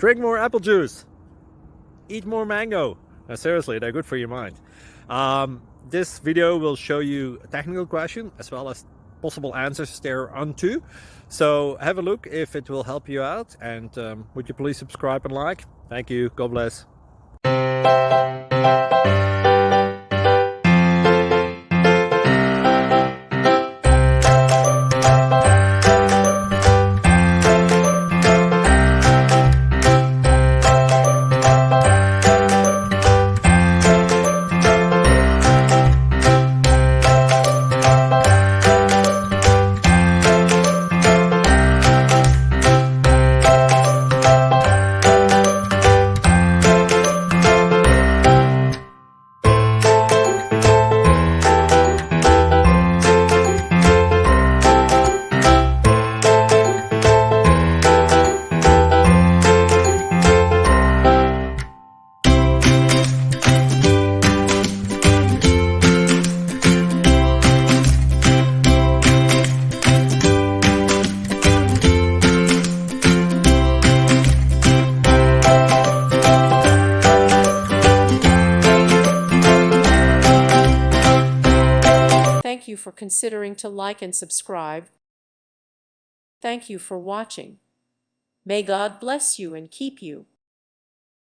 Drink more apple juice. Eat more mango. Now, seriously, they're good for your mind. This video will show you a technical question as well as possible answers thereunto. So have a look if it will help you out, and would you please subscribe and like? Thank you. God bless. Thank you for considering to like and subscribe. Thank you for watching. May God bless you and keep you.